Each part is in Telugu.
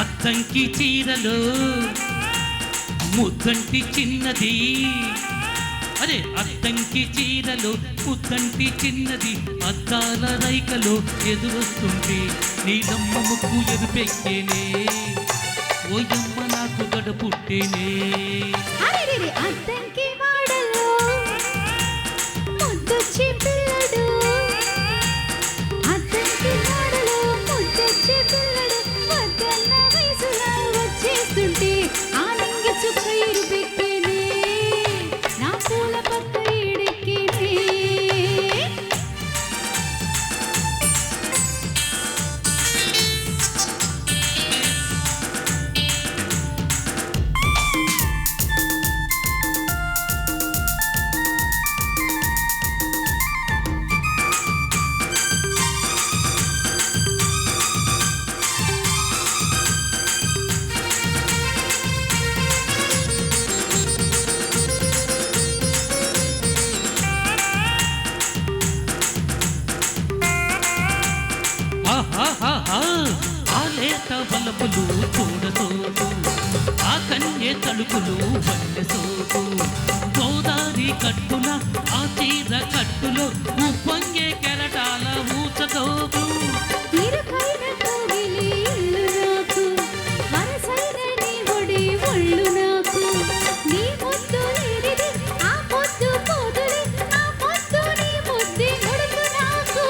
అద్దంకి చీరలో ముద్దంటి చిన్నది, అదే అద్దంకి చీరలో ముద్దంటి చిన్నది, అద్దాల రైకలో ఎదురొస్తుంటే నీలమ్మ ముక్కు ఎదుపెక్కేనే, ఓయమ్మ నాకు గడపుట్టేనే. అద్దంకి వాడలో ముద్దొచ్చి పిల్లడు, అద్దంకి వాడలో ముద్దొచ్చి పిల్లడు, వద్దన్న వయసులా వచ్చేస్తుంటే ఆనంగి చుక్క ఇరుపెక్కేనే, నా పూల పక్క ఈడెక్కేనే. ఆ లేత వలపులు చూడసోకు, ఆ కన్యే తలుపులు వన్నె సోకు, గోదారి కట్టున ఆ చీర కట్టులో ఉప్పొంగే కెరటాల ఊచతోకు. ఇరుకైన కోగిలి ఇల్లు నాకు, వరసైన నీ ఒడి ఒళ్ళు నాకు, నీ ముద్దు లేనిది ఆ పొద్దు పోదులే, ఆ పొద్దు నీ ముద్దే ముడుపు నాకు.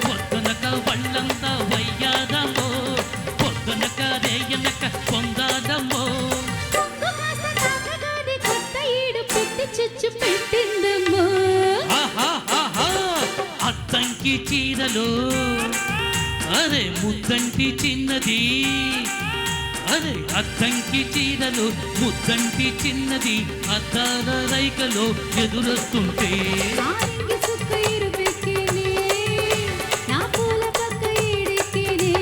పొద్దునక వళ్ళంతా వయ్యాదమ్మో, పొద్దునక రేయనక పొందాదమ్మో. కొంగు కాస్త తాకగానే కొత్త ఈడు పెట్టి చుచ్చు పెట్టిందమ్మో. అద్దంకి చీరలో అరే ముద్దంటి చిన్నది, అరే అద్దంకి చీరలో ముద్దంటి చిన్నది, అద్దాల రైకలో ఎదురొస్తుంటే ఆనంగి చుక్క ఇరుపెక్కేనే, నా పూల పక్క ఈడెక్కేనే.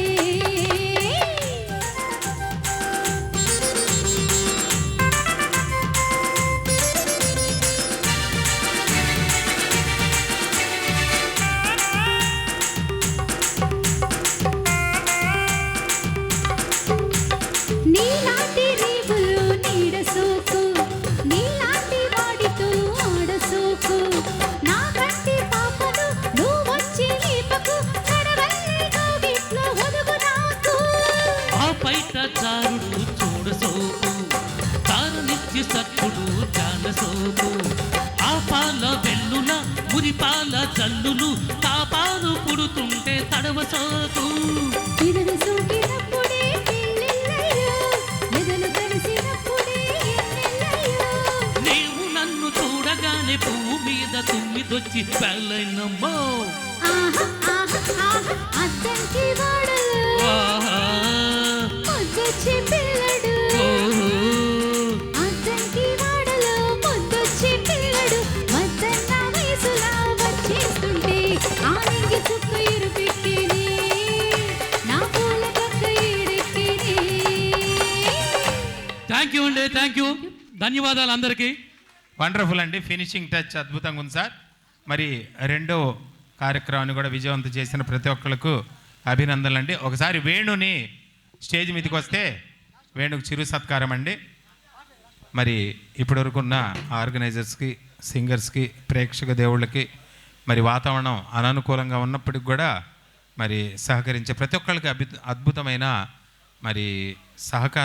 నీలాంటి రేవులు నీడ సోకు, నీలాంటి వాడితో ఆడ సోకు, నా కంటి పాపను నువ్వొచ్చి లేపకు, నడవల్లి గోగిట్లో ఒదుగు నాకు. ఆ పైట చారుడు చూడసోకు, తారనిచ్చి సత్తుడు జానసోకు, ఆ పాల వెల్లుల మురిపాల జల్లులు తాపాలు పుడుతుంటే తడవసోకు. ఇదను సోకినప్పుడే పిల్లెల్లయ్యో, ఎదను కలిసినప్పుడే ఎన్నెల్లయ్యో. నీవు నన్ను చూడగానే పువ్వు మీద తుమ్మిదొచ్చి పెళ్ళైనమ్మో. ఆహా ఆహా ఆహా అద్దంకి వాడలో ఆహా, ముద్దొచ్చి పిల్లడు, ఓహో, అద్దంకి వాడలో ముద్దొచ్చి పిల్లడు, వద్దన్న వయసులా వచ్చేస్తుంటే ఆనంగి చుక్క ఇరుపెక్కేనే, నా పూల పక్క ఈడెక్కేనే. థ్యాంక్ యూ అండి, థ్యాంక్ యూ, ధన్యవాదాలు అందరికీ. వండర్ఫుల్ అండి, ఫినిషింగ్ టచ్ అద్భుతంగా ఉంది సార్. మరి రెండో కార్యక్రమాన్ని కూడా విజయవంతం చేసిన ప్రతి ఒక్కరికి అభినందనలు అండి. ఒకసారి వేణుని స్టేజ్ మీదకి వస్తే వేణుకు చిరు సత్కారం అండి. మరి ఇప్పటివరకు ఉన్న ఆర్గనైజర్స్కి, సింగర్స్కి, ప్రేక్షక దేవుళ్ళకి, మరి వాతావరణం అననుకూలంగా ఉన్నప్పటికి కూడా మరి సహకరించే ప్రతి ఒక్కరికి అద్భుతమైన మరి సహకారం